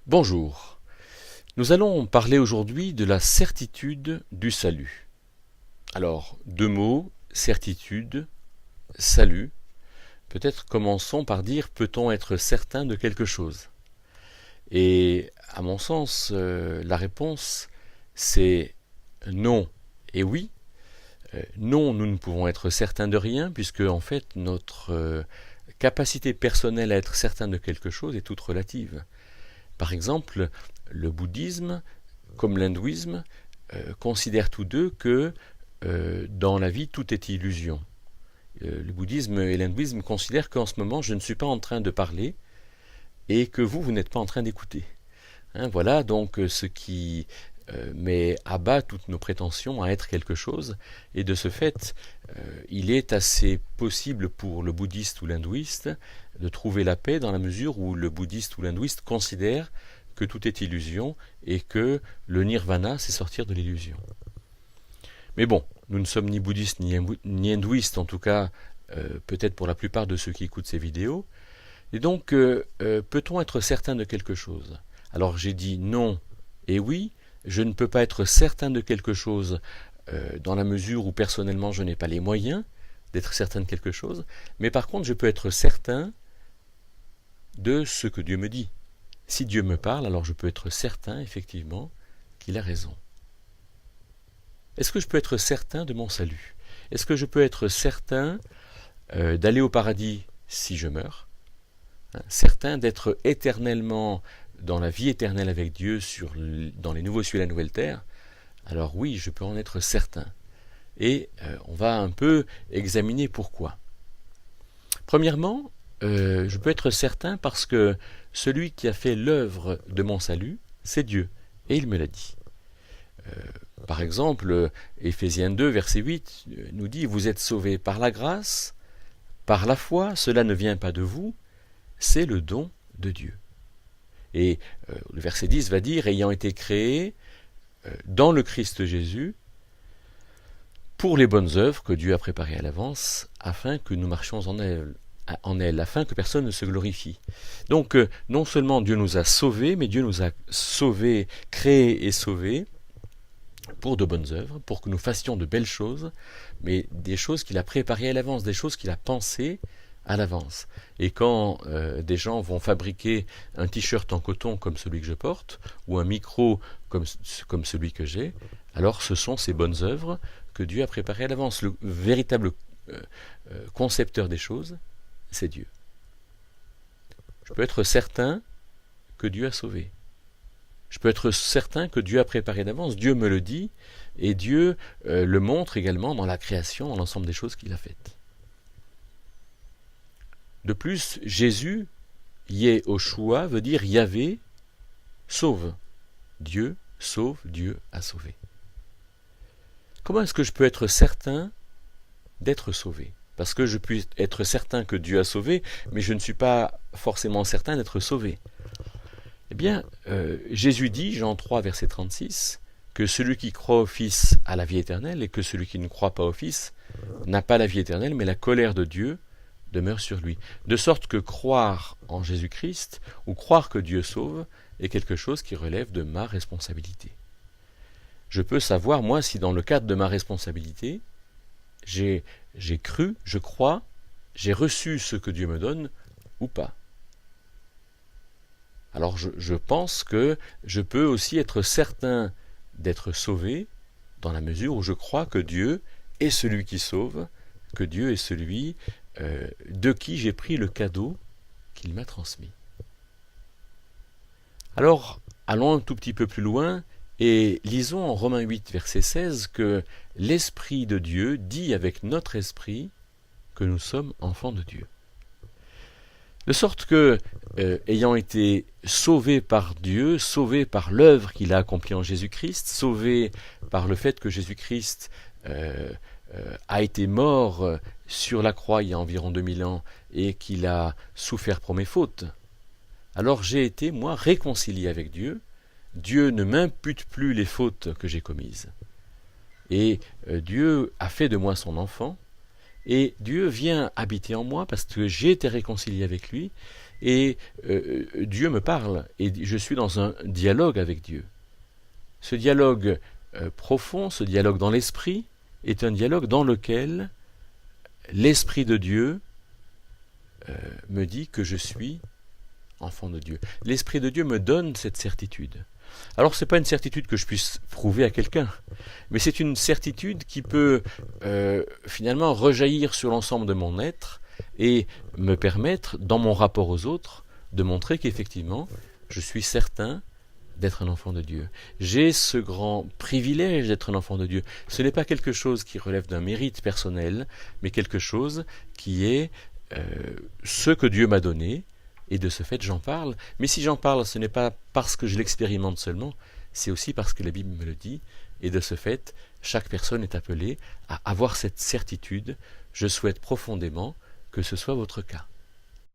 Bonjour, nous allons parler aujourd'hui de la certitude du salut. Alors, deux mots, certitude, salut. Peut-être commençons par dire peut-on être certain de quelque chose? Et à mon sens, la réponse c'est non et oui. Non, nous ne pouvons être certains de rien puisque en fait notre capacité personnelle à être certain de quelque chose est toute relative. Par exemple, le bouddhisme, comme l'hindouisme, considèrent tous deux que dans la vie, tout est illusion. Le bouddhisme et l'hindouisme considèrent qu'en ce moment, je ne suis pas en train de parler et que vous n'êtes pas en train d'écouter. Voilà donc ce qui met à bas toutes nos prétentions à être quelque chose. Et de ce fait, il est assez possible pour le bouddhiste ou l'hindouiste de trouver la paix dans la mesure où le bouddhiste ou l'hindouiste considère que tout est illusion et que le nirvana, c'est sortir de l'illusion. Mais bon, nous ne sommes ni bouddhistes ni hindouistes, en tout cas, peut-être pour la plupart de ceux qui écoutent ces vidéos. Et donc, peut-on être certain de quelque chose? Alors j'ai dit non et oui, je ne peux pas être certain de quelque chose dans la mesure où personnellement je n'ai pas les moyens d'être certain de quelque chose, mais par contre je peux être certain de ce que Dieu me dit. Si Dieu me parle, alors je peux être certain effectivement qu'il a raison. Est-ce que je peux être certain de mon salut? Est-ce que je peux être certain d'aller au paradis si je meurs? Certain d'être éternellement dans la vie éternelle avec Dieu dans les nouveaux cieux et la nouvelle terre? Alors oui, je peux en être certain. Et on va un peu examiner pourquoi. Premièrement, je peux être certain parce que celui qui a fait l'œuvre de mon salut, c'est Dieu. Et il me l'a dit. Par exemple, Éphésiens 2, verset 8 nous dit « Vous êtes sauvés par la grâce, par la foi, cela ne vient pas de vous, c'est le don de Dieu. » Et le verset 10 va dire « Ayant été créés dans le Christ Jésus, pour les bonnes œuvres que Dieu a préparées à l'avance, afin que nous marchions en elles, afin que personne ne se glorifie. » Donc, non seulement Dieu nous a sauvés, mais Dieu nous a sauvés, créés et sauvés, pour de bonnes œuvres, pour que nous fassions de belles choses, mais des choses qu'il a préparées à l'avance, des choses qu'il a pensées à l'avance. Et quand des gens vont fabriquer un t-shirt en coton comme celui que je porte, ou un micro comme celui que j'ai, alors ce sont ces bonnes œuvres que Dieu a préparées à l'avance. Le véritable concepteur des choses, c'est Dieu. Je peux être certain que Dieu a sauvé. Je peux être certain que Dieu a préparé d'avance, Dieu me le dit, et Dieu le montre également dans la création, dans l'ensemble des choses qu'il a faites. De plus, Jésus, Yehoshua, veut dire Yahvé, sauve. Dieu sauve, Dieu a sauvé. Comment est-ce que je peux être certain d'être sauvé? Parce que je puis être certain que Dieu a sauvé, mais je ne suis pas forcément certain d'être sauvé. Eh bien, Jésus dit, Jean 3, verset 36, que celui qui croit au Fils a la vie éternelle et que celui qui ne croit pas au Fils n'a pas la vie éternelle, mais la colère de Dieu demeure sur lui. De sorte que croire en Jésus-Christ ou croire que Dieu sauve est quelque chose qui relève de ma responsabilité. Je peux savoir, moi, si dans le cadre de ma responsabilité, j'ai cru, je crois, j'ai reçu ce que Dieu me donne ou pas. Alors je pense que je peux aussi être certain d'être sauvé dans la mesure où je crois que Dieu est celui qui sauve, que Dieu est celui de qui j'ai pris le cadeau qu'il m'a transmis. Alors, allons un tout petit peu plus loin et lisons en Romains 8, verset 16 que l'Esprit de Dieu dit avec notre esprit que nous sommes enfants de Dieu. De sorte que, ayant été sauvés par Dieu, sauvés par l'œuvre qu'il a accomplie en Jésus-Christ, sauvés par le fait que Jésus-Christ a été mort sur la croix il y a environ 2000 ans et qu'il a souffert pour mes fautes, alors j'ai été, moi, réconcilié avec Dieu. Dieu ne m'impute plus les fautes que j'ai commises. Et Dieu a fait de moi son enfant, Et Dieu vient habiter en moi parce que j'ai été réconcilié avec lui, et Dieu me parle, et je suis dans un dialogue avec Dieu. Ce dialogue profond, ce dialogue dans l'esprit, est un dialogue dans lequel l'Esprit de Dieu me dit que je suis enfant de Dieu. L'Esprit de Dieu me donne cette certitude. Alors ce n'est pas une certitude que je puisse prouver à quelqu'un, mais c'est une certitude qui peut finalement rejaillir sur l'ensemble de mon être et me permettre, dans mon rapport aux autres, de montrer qu'effectivement, je suis certain d'être un enfant de Dieu. J'ai ce grand privilège d'être un enfant de Dieu. Ce n'est pas quelque chose qui relève d'un mérite personnel, mais quelque chose qui est ce que Dieu m'a donné, et de ce fait j'en parle. Mais si j'en parle, ce n'est pas parce que je l'expérimente seulement, c'est aussi parce que la Bible me le dit, et de ce fait, chaque personne est appelée à avoir cette certitude. Je souhaite profondément que ce soit votre cas.